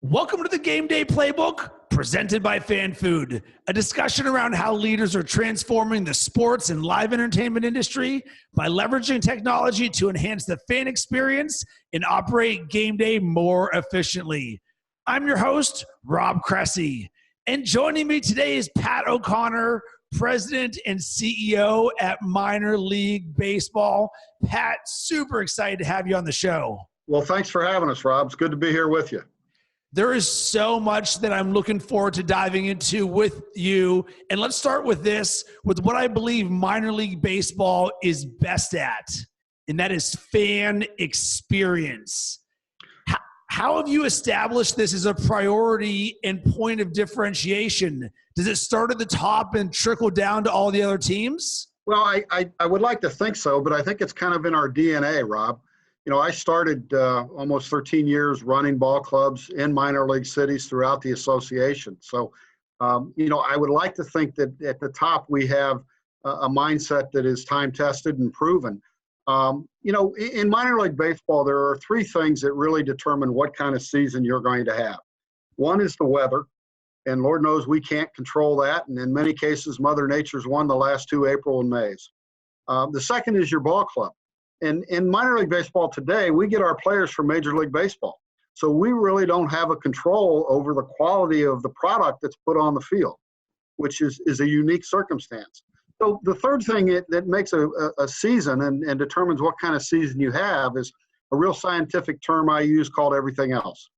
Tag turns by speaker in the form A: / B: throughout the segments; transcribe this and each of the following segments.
A: Welcome to the Gameday Playbook, presented by FanFood, a discussion around how leaders are transforming the sports and live entertainment industry by leveraging technology to enhance the fan experience and operate game day more efficiently. I'm your host, Rob Cressy, and joining me today is Pat O'Connor, President and CEO at Minor League Baseball. Pat, super excited to have you on the show.
B: Well, thanks for having us, Rob. It's good to be here with you.
A: There is so much that I'm looking forward to diving into with you. And let's start with this, with what I believe minor league baseball is best at, and that is fan experience. How have you established this as a priority and point of differentiation? Does it start at the top and trickle down to all the other teams?
B: Well, I would like to think so, but I think it's kind of in our DNA, Rob. You know, I started almost 13 years running ball clubs in minor league cities throughout the association. So, you know, I would like to think that at the top we have a mindset that is time-tested and proven. You know, in minor league baseball, there are three things that really determine what kind of season you're going to have. One is the weather, and Lord knows we can't control that. And in many cases, Mother Nature's won the last two April and Mays. The second is your ball club. And in minor league baseball today, we get our players from Major League Baseball. So we really don't have a control over the quality of the product that's put on the field, which is a unique circumstance. So the third thing that makes a season and determines what kind of season you have is a real scientific term I use called everything else.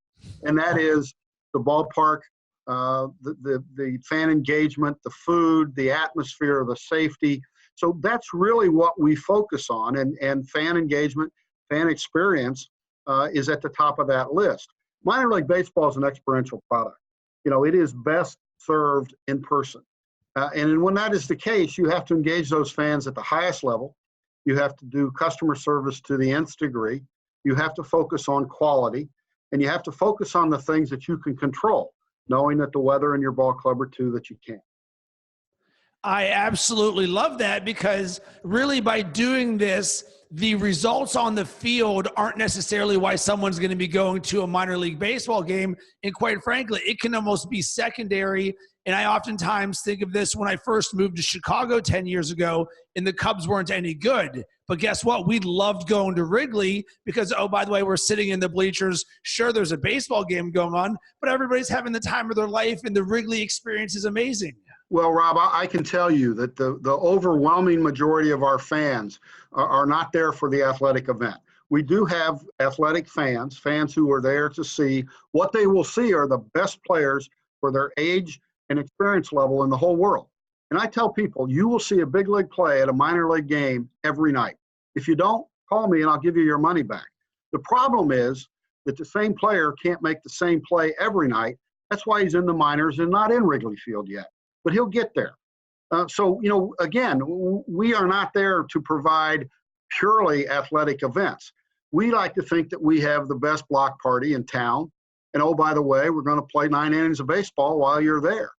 B: And that is the ballpark, the fan engagement, the food, the atmosphere, the safety. So that's really what we focus on, and fan engagement, fan experience is at the top of that list. Minor league baseball is an experiential product. You know, it is best served in person. And when that is the case, you have to engage those fans at the highest level. You have to do customer service to the nth degree. You have to focus on quality, and you have to focus on the things that you can control, knowing that the weather in your ball club are two that you can't.
A: I absolutely love that, because really by doing this, the results on the field aren't necessarily why someone's going to be going to a minor league baseball game. And quite frankly, it can almost be secondary. And I oftentimes think of this when I first moved to Chicago 10 years ago and the Cubs weren't any good. But guess what? We loved going to Wrigley because, oh, by the way, we're sitting in the bleachers. Sure, there's a baseball game going on, but everybody's having the time of their life, and the Wrigley experience is amazing.
B: Well, Rob, I can tell you that the overwhelming majority of our fans are not there for the athletic event. We do have athletic fans who are there to see. What they will see are the best players for their age and experience level in the whole world. And I tell people, you will see a big league play at a minor league game every night. If you don't, call me and I'll give you your money back. The problem is that the same player can't make the same play every night. That's why he's in the minors and not in Wrigley Field yet. But he'll get there. So, you know, again, we are not there to provide purely athletic events. We like to think that we have the best block party in town. And oh, by the way, we're going to play 9 innings of baseball while you're there.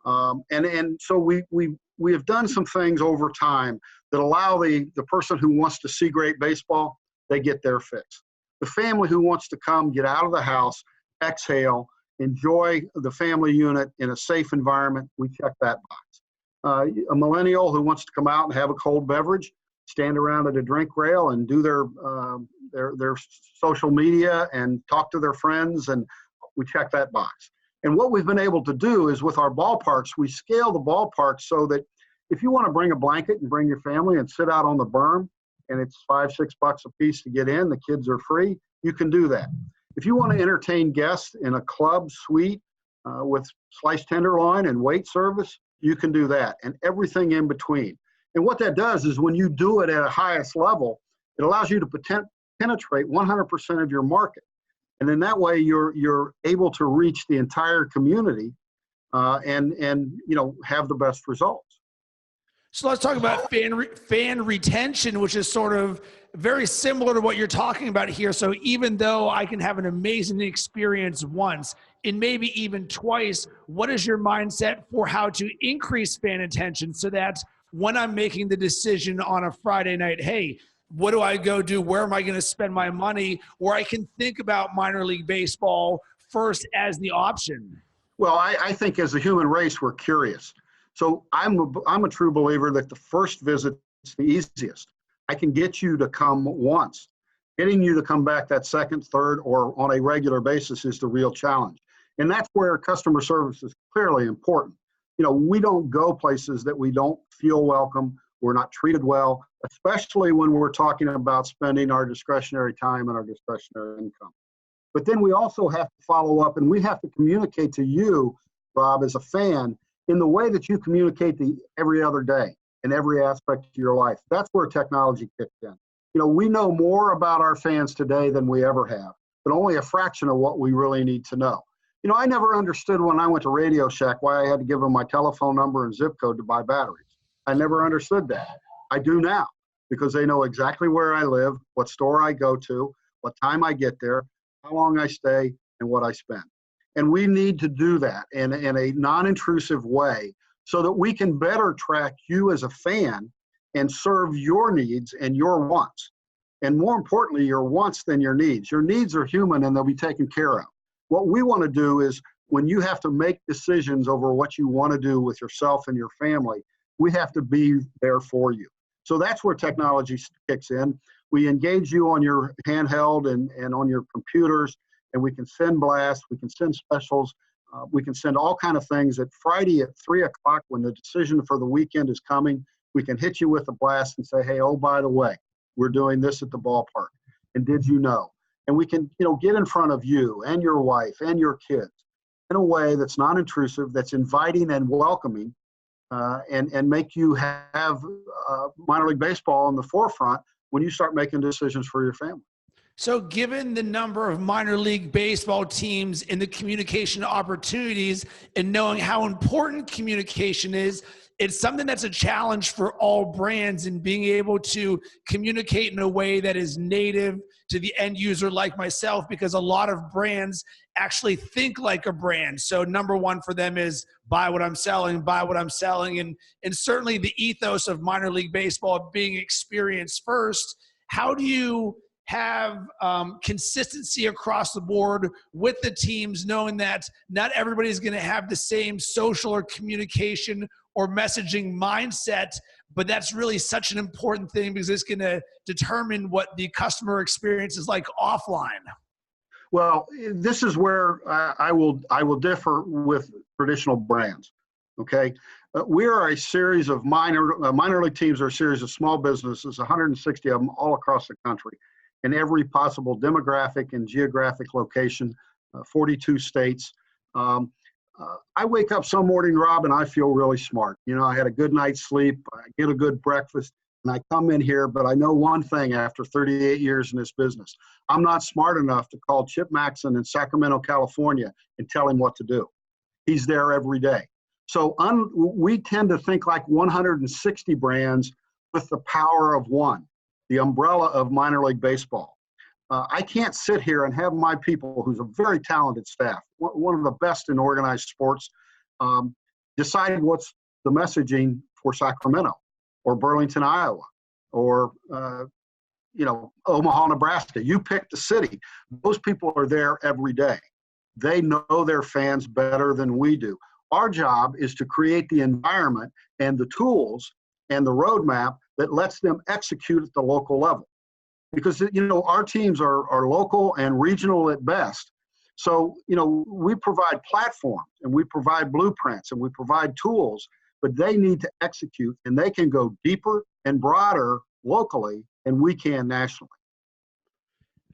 B: And so we have done some things over time that allow the person who wants to see great baseball, they get their fix. The family who wants to come, get out of the house, exhale, enjoy the family unit in a safe environment, we check that box. A millennial who wants to come out and have a cold beverage, stand around at a drink rail and do their social media and talk to their friends, and we check that box. And what we've been able to do is with our ballparks, we scale the ballparks so that if you want to bring a blanket and bring your family and sit out on the berm, and it's $5-6 a piece to get in, the kids are free, you can do that. If you want to entertain guests in a club suite with sliced tenderloin and wait service, you can do that, and everything in between. And what that does is when you do it at a highest level, it allows you to penetrate 100% of your market. And in that way, you're able to reach the entire community and you know, have the best results.
A: So let's talk about fan retention, which is sort of very similar to what you're talking about here. So even though I can have an amazing experience once and maybe even twice, what is your mindset for how to increase fan attention so that when I'm making the decision on a Friday night, hey, what do I go do? Where am I going to spend my money? Or I can think about minor league baseball first as the option?
B: Well, I think as a human race, we're curious. So I'm a true believer that the first visit is the easiest. I can get you to come once. Getting you to come back that second, third, or on a regular basis is the real challenge. And that's where customer service is clearly important. You know, we don't go places that we don't feel welcome, we're not treated well, especially when we're talking about spending our discretionary time and our discretionary income. But then we also have to follow up, and we have to communicate to you, Rob, as a fan, in the way that you communicate every other day in every aspect of your life. That's where technology kicks in. You know, we know more about our fans today than we ever have, but only a fraction of what we really need to know. You know, I never understood when I went to Radio Shack why I had to give them my telephone number and zip code to buy batteries. I never understood that. I do now, because they know exactly where I live, what store I go to, what time I get there, how long I stay, and what I spend. And we need to do that in a non-intrusive way so that we can better track you as a fan and serve your needs and your wants. And more importantly, your wants than your needs. Your needs are human and they'll be taken care of. What we want to do is when you have to make decisions over what you want to do with yourself and your family, we have to be there for you. So that's where technology kicks in. We engage you on your handheld and on your computers, and we can send blasts, we can send specials, we can send all kind of things. At Friday at 3 o'clock, when the decision for the weekend is coming, we can hit you with a blast and say, hey, oh, by the way, we're doing this at the ballpark. And did you know? And we can, you know, get in front of you and your wife and your kids in a way that's non-intrusive, that's inviting and welcoming, and make you have minor league baseball in the forefront when you start making decisions for your family.
A: So given the number of minor league baseball teams and the communication opportunities and knowing how important communication is, it's something that's a challenge for all brands, and being able to communicate in a way that is native to the end user like myself, because a lot of brands actually think like a brand. So number one for them is buy what I'm selling, buy what I'm selling. And certainly the ethos of minor league baseball being experience first. How do you have consistency across the board with the teams, knowing that not everybody's going to have the same social or communication or messaging mindset, but that's really such an important thing because it's going to determine what the customer experience is like offline?
B: Well, this is where I will differ with traditional brands. Okay, we are a series of minor league teams are a series of small businesses, 160 of them all across the country, in every possible demographic and geographic location, 42 states. I wake up some morning, Rob, and I feel really smart. You know, I had a good night's sleep, I get a good breakfast, and I come in here, but I know one thing after 38 years in this business. I'm not smart enough to call Chip Maxon in Sacramento, California, and tell him what to do. He's there every day. So we tend to think like 160 brands with the power of one, the umbrella of minor league baseball. I can't sit here and have my people, who's a very talented staff, one of the best in organized sports, decide what's the messaging for Sacramento or Burlington, Iowa, or Omaha, Nebraska. You pick the city. Those people are there every day. They know their fans better than we do. Our job is to create the environment and the tools and the roadmap that lets them execute at the local level. Because, you know, our teams are local and regional at best. So, you know, we provide platforms and we provide blueprints and we provide tools, but they need to execute, and they can go deeper and broader locally than we can nationally.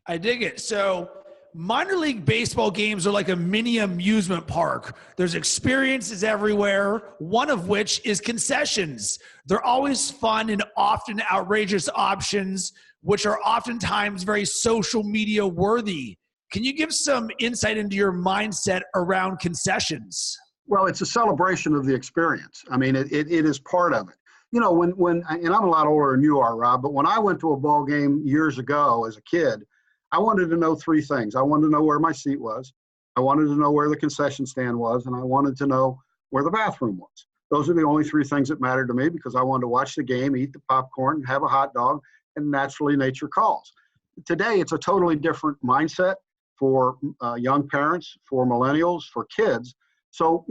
A: I dig it. So minor league baseball games are like a mini amusement park. There's experiences everywhere, one of which is concessions. They're always fun and often outrageous options, which are oftentimes very social media worthy. Can you give some insight into your mindset around concessions?
B: Well, it's a celebration of the experience. I mean, it is part of it. You know, when and I'm a lot older than you are, Rob, but when I went to a ball game years ago as a kid, I wanted to know three things. I wanted to know where my seat was. I wanted to know where the concession stand was, and I wanted to know where the bathroom was. Those are the only three things that mattered to me, because I wanted to watch the game, eat the popcorn, have a hot dog, and naturally nature calls. Today, it's a totally different mindset. for young parents, for millennials, for kids. So,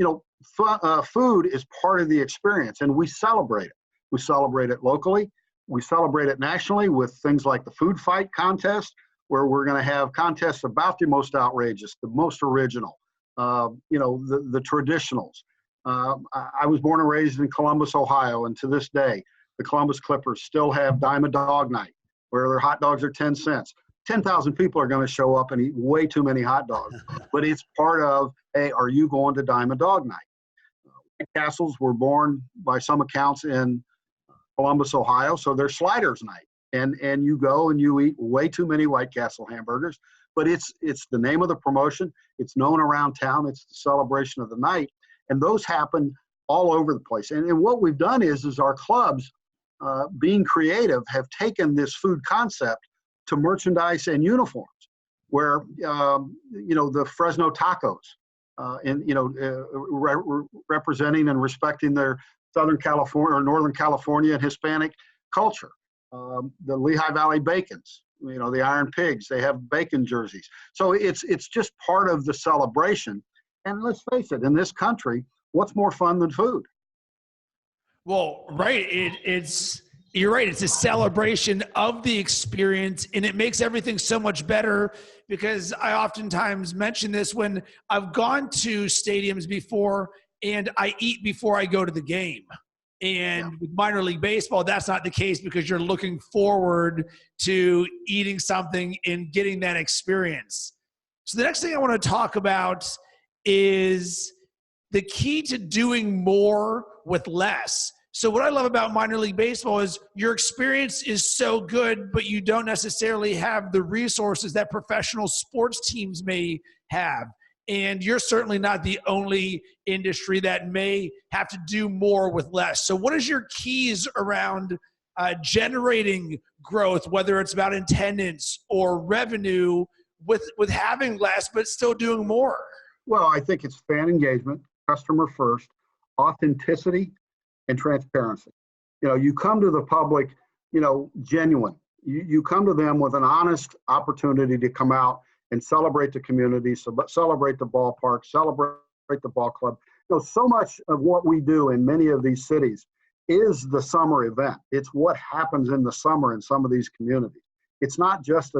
B: food is part of the experience, and we celebrate it. We celebrate it locally. We celebrate it nationally with things like the food fight contest, where we're going to have contests about the most outrageous, the most original, the traditionals. I was born and raised in Columbus, Ohio, and to this day, the Columbus Clippers still have Dime a Dog Night, where their hot dogs are 10 cents. 10,000 people are going to show up and eat way too many hot dogs, but it's part of, hey, are you going to Dime a Dog Night? White Castles were born by some accounts in Columbus, Ohio, so they're Sliders Night. And you go and you eat way too many White Castle hamburgers, but it's the name of the promotion. It's known around town. It's the celebration of the night. And those happen all over the place. And what we've done is our clubs, being creative, have taken this food concept to merchandise and uniforms, where, the Fresno tacos, representing and respecting their Southern California or Northern California and Hispanic culture. The Lehigh Valley Bacons, the Iron Pigs, they have bacon jerseys. So it's just part of the celebration. And let's face it, in this country, what's more fun than food?
A: Well, right. You're right. It's a celebration of the experience, and it makes everything so much better, because I oftentimes mention this when I've gone to stadiums before and I eat before I go to the game. And with minor league baseball, that's not the case, because you're looking forward to eating something and getting that experience. So the next thing I want to talk about is the key to doing more with less. So what I love about minor league baseball is your experience is so good, but you don't necessarily have the resources that professional sports teams may have. And you're certainly not the only industry that may have to do more with less. So what is your keys around generating growth, whether it's about attendance or revenue, with having less but still doing more?
B: Well, I think it's fan engagement, customer first, authenticity, and transparency. You come to the public, genuine. You come to them with an honest opportunity to come out and celebrate the community, celebrate the ballpark, celebrate the ball club. So much of what we do in many of these cities is the summer event. It's what happens in the summer in some of these communities. It's not just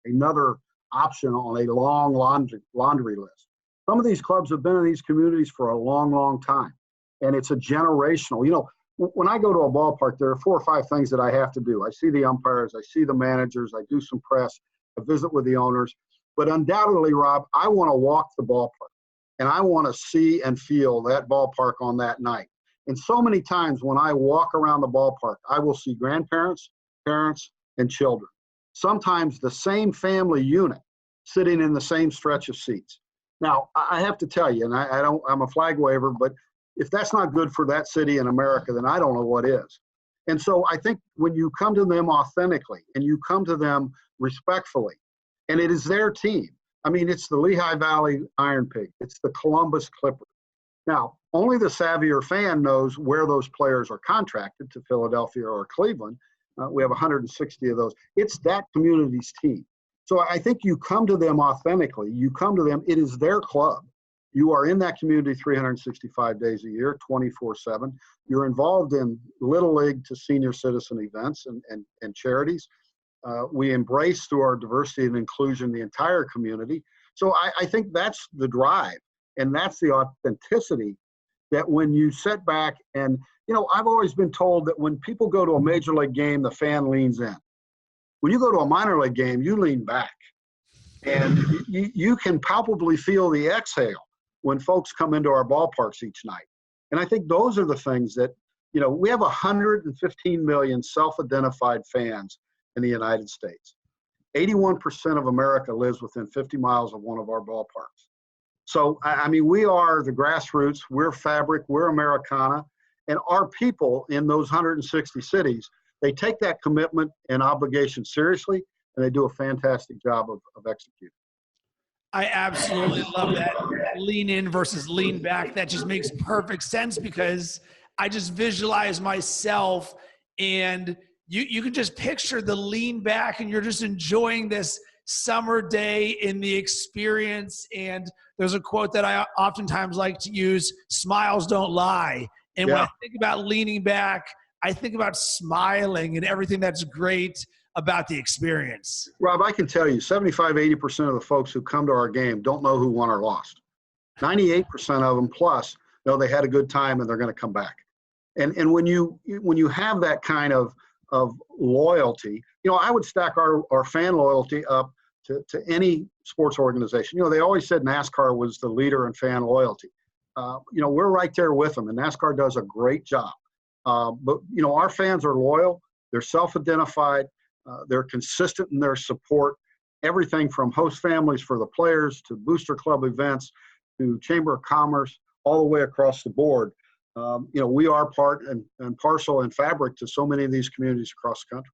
B: another option on a long laundry list. Some of these clubs have been in these communities for a long, long time. And it's a generational, when I go to a ballpark, there are 4 or 5 things that I have to do. I see the umpires, I see the managers, I do some press, I visit with the owners. But undoubtedly, Rob, I want to walk the ballpark, and I want to see and feel that ballpark on that night. And so many times when I walk around the ballpark, I will see grandparents, parents, and children. Sometimes the same family unit sitting in the same stretch of seats. Now, I have to tell you, and I'm a flag waver, but if that's not good for that city in America, then I don't know what is. And so I think when you come to them authentically and you come to them respectfully, and it is their team. I mean, it's the Lehigh Valley Iron Pig. It's the Columbus Clippers. Now, only the savvier fan knows where those players are contracted to Philadelphia or Cleveland. We have 160 of those. It's that community's team. So I think you come to them authentically. You come to them. It is their club. You are in that community 365 days a year, 24/7. You're involved in Little League to senior citizen events and charities. We embrace through our diversity and inclusion the entire community. So I think that's the drive, and that's the authenticity that when you sit back and, I've always been told that when people go to a major league game, the fan leans in. When you go to a minor league game, you lean back. And you can palpably feel the exhale when folks come into our ballparks each night. And I think those are the things that, we have 115 million self-identified fans in the United States. 81% of America lives within 50 miles of one of our ballparks. So, we are the grassroots, we're fabric, we're Americana, and our people in those 160 cities, they take that commitment and obligation seriously, and they do a fantastic job of executing.
A: I absolutely love that lean in versus lean back. That just makes perfect sense, because I just visualize myself, and you can just picture the lean back, and you're just enjoying this summer day in the experience. And there's a quote that I oftentimes like to use: smiles don't lie. And when I think about leaning back, I think about smiling and everything that's great about the experience.
B: Rob, I can tell you 75, 80% of the folks who come to our game don't know who won or lost. 98% of them plus know they had a good time and they're going to come back. And when you have that kind of loyalty, I would stack our fan loyalty up to any sports organization. They always said NASCAR was the leader in fan loyalty. We're right there with them, and NASCAR does a great job. But our fans are loyal. They're self-identified. They're consistent in their support. Everything from host families for the players to booster club events to Chamber of Commerce, all the way across the board. We are part and parcel and fabric to so many of these communities across the country.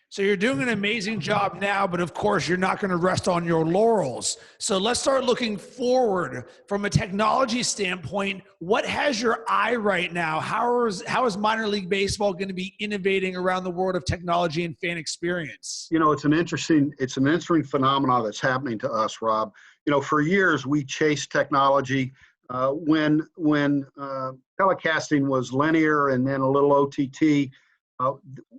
A: So you're doing an amazing job now, but of course you're not going to rest on your laurels. So let's start looking forward from a technology standpoint. What has your eye right now? How is minor league baseball going to be innovating around the world of technology and fan experience?
B: It's an interesting phenomenon that's happening to us, Rob. For years we chased technology when telecasting was linear and then a little OTT.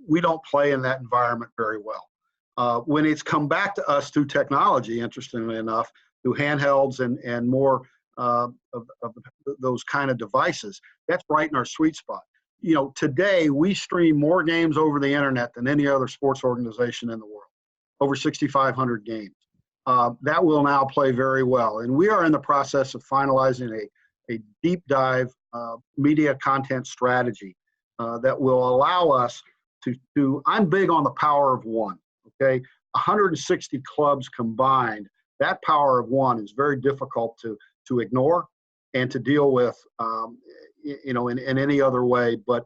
B: We don't play in that environment very well. When it's come back to us through technology, interestingly enough, through handhelds and more of those kind of devices, that's right in our sweet spot. Today we stream more games over the internet than any other sports organization in the world, over 6,500 games. That will now play very well. And we are in the process of finalizing a deep dive media content strategy that will allow us to, I'm big on the power of one, okay? 160 clubs combined, that power of one is very difficult to ignore and to deal with, in any other way but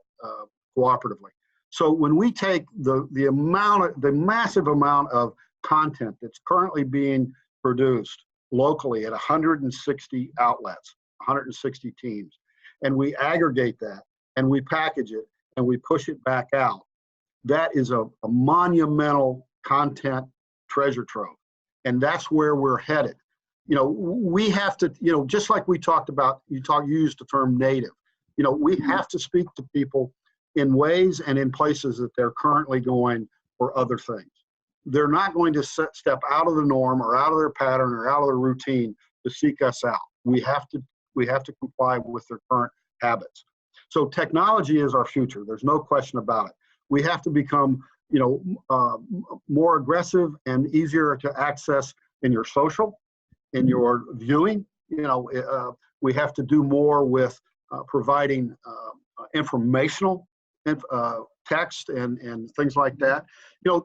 B: cooperatively. So when we take the massive amount of content that's currently being produced locally at 160 outlets, 160 teams, and we aggregate that and we package it and we push it back out, that is a monumental content treasure trove. And that's where we're headed. We have to, just like we talked about, you used the term native. We have to speak to people in ways and in places that they're currently going for other things. They're not going to step out of the norm or out of their pattern or out of their routine to seek us out. We have to comply with their current habits. So technology is our future. There's no question about it. We have to become, more aggressive and easier to access in your social, in your viewing. We have to do more with providing informational text and things like that.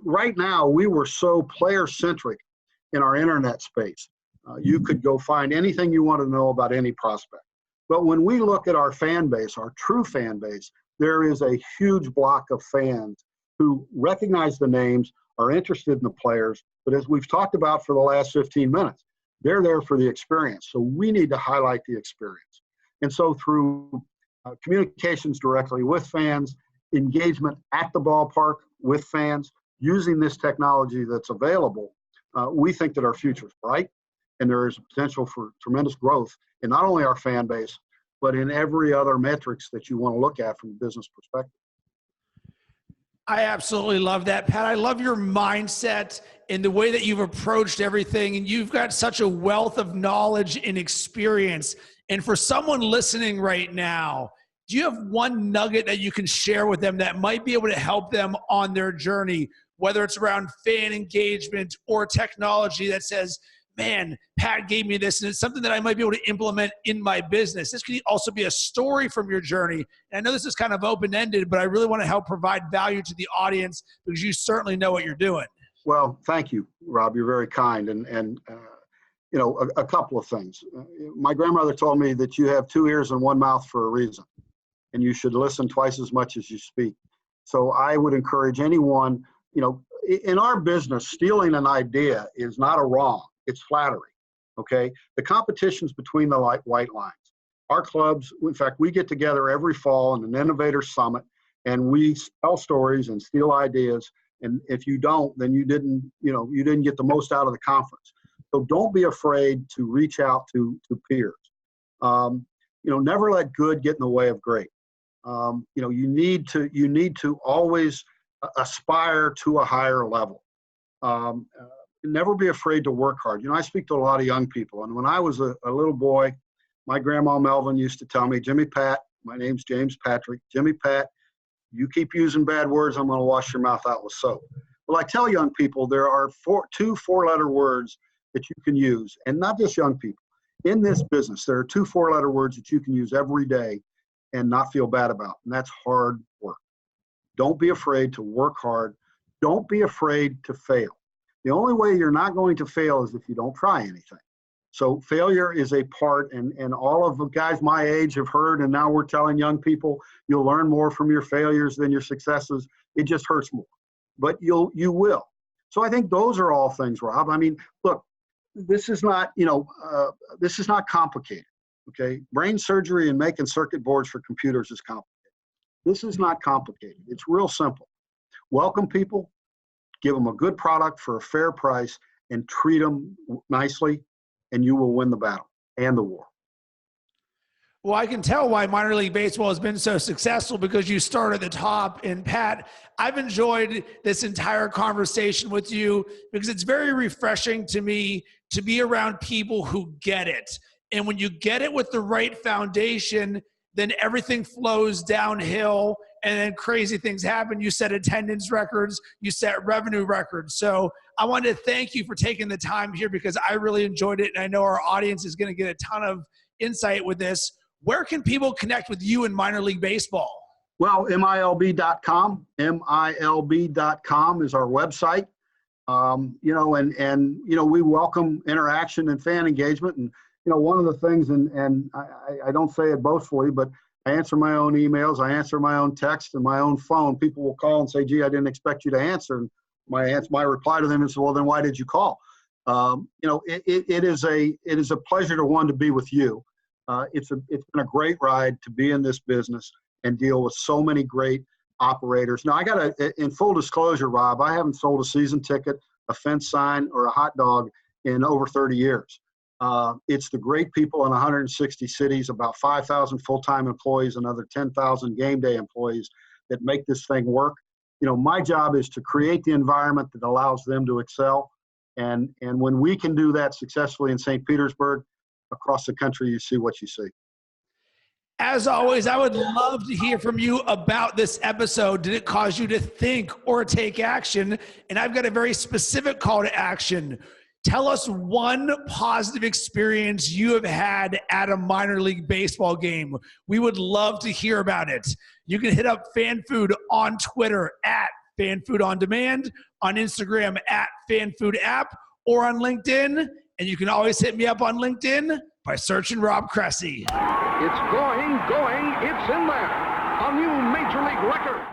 B: Right now we were so player-centric in our internet space. You could go find anything you want to know about any prospect. But when we look at our fan base, our true fan base, there is a huge block of fans who recognize the names, are interested in the players, but as we've talked about for the last 15 minutes, they're there for the experience. So we need to highlight the experience. And so through communications directly with fans, engagement at the ballpark with fans, using this technology that's available, we think that our future is bright, and there is potential for tremendous growth in not only our fan base, but in every other metrics that you want to look at from a business perspective.
A: I absolutely love that, Pat. I love your mindset and the way that you've approached everything, and you've got such a wealth of knowledge and experience. And for someone listening right now, do you have one nugget that you can share with them that might be able to help them on their journey, whether it's around fan engagement or technology that says, man, Pat gave me this, and it's something that I might be able to implement in my business? This could also be a story from your journey. And I know this is kind of open-ended, but I really want to help provide value to the audience because you certainly know what you're doing.
B: Well, thank you, Rob. You're very kind. And a couple of things. My grandmother told me that you have two ears and one mouth for a reason, and you should listen twice as much as you speak. So I would encourage anyone, in our business, stealing an idea is not a wrong. It's flattery, okay? The competition's between the white lines. Our clubs, in fact, we get together every fall in an innovator summit, and we tell stories and steal ideas And if you don't, then you didn't get the most out of the conference. So don't be afraid to reach out to peers. Never let good get in the way of great. You need to always aspire to a higher level. Never be afraid to work hard. I speak to a lot of young people, and when I was a little boy, my grandma Melvin used to tell me, Jimmy Pat, my name's James Patrick, Jimmy Pat, you keep using bad words, I'm going to wash your mouth out with soap. Well, I tell young people there are two four-letter words that you can use, and not just young people. In this business, there are two four-letter words that you can use every day and not feel bad about, and that's hard work. Don't be afraid to work hard. Don't be afraid to fail. The only way you're not going to fail is if you don't try anything. So failure is a part, and all of the guys my age have heard, and now we're telling young people, you'll learn more from your failures than your successes. It just hurts more, but you will. So I think those are all things, Rob. I mean, look, this is not complicated, okay? Brain surgery and making circuit boards for computers is complicated. This is not complicated. It's real simple. Welcome people, give them a good product for a fair price, and treat them nicely, and you will win the battle and the war.
A: Well, I can tell why minor league baseball has been so successful, because you start at the top. And Pat, I've enjoyed this entire conversation with you because it's very refreshing to me to be around people who get it. And when you get it with the right foundation, then everything flows downhill and then crazy things happen. You set attendance records, you set revenue records. So I wanted to thank you for taking the time here because I really enjoyed it. And I know our audience is going to get a ton of insight with this. Where can people connect with you in minor league baseball?
B: Well, MiLB.com. MiLB.com is our website. We welcome interaction and fan engagement. And, one of the things, and I don't say it boastfully, but I answer my own emails, I answer my own text and my own phone. People will call and say, gee, I didn't expect you to answer. And my reply to them is, well, then why did you call? It is a pleasure to be with you. It's been a great ride to be in this business and deal with so many great operators. Now, in full disclosure, Rob, I haven't sold a season ticket, a fence sign, or a hot dog in over 30 years. It's the great people in 160 cities, about 5,000 full-time employees, another 10,000 game day employees that make this thing work. My job is to create the environment that allows them to excel. And when we can do that successfully in St. Petersburg, across the country, you see what you see.
A: As always, I would love to hear from you about this episode. Did it cause you to think or take action? And I've got a very specific call to action. Tell us one positive experience you have had at a minor league baseball game. We would love to hear about it. You can hit up FanFood on Twitter at FanFood On Demand, on Instagram at FanFood App, or on LinkedIn. And you can always hit me up on LinkedIn by searching Rob Cressy.
C: It's going, it's in there. A new Major League record.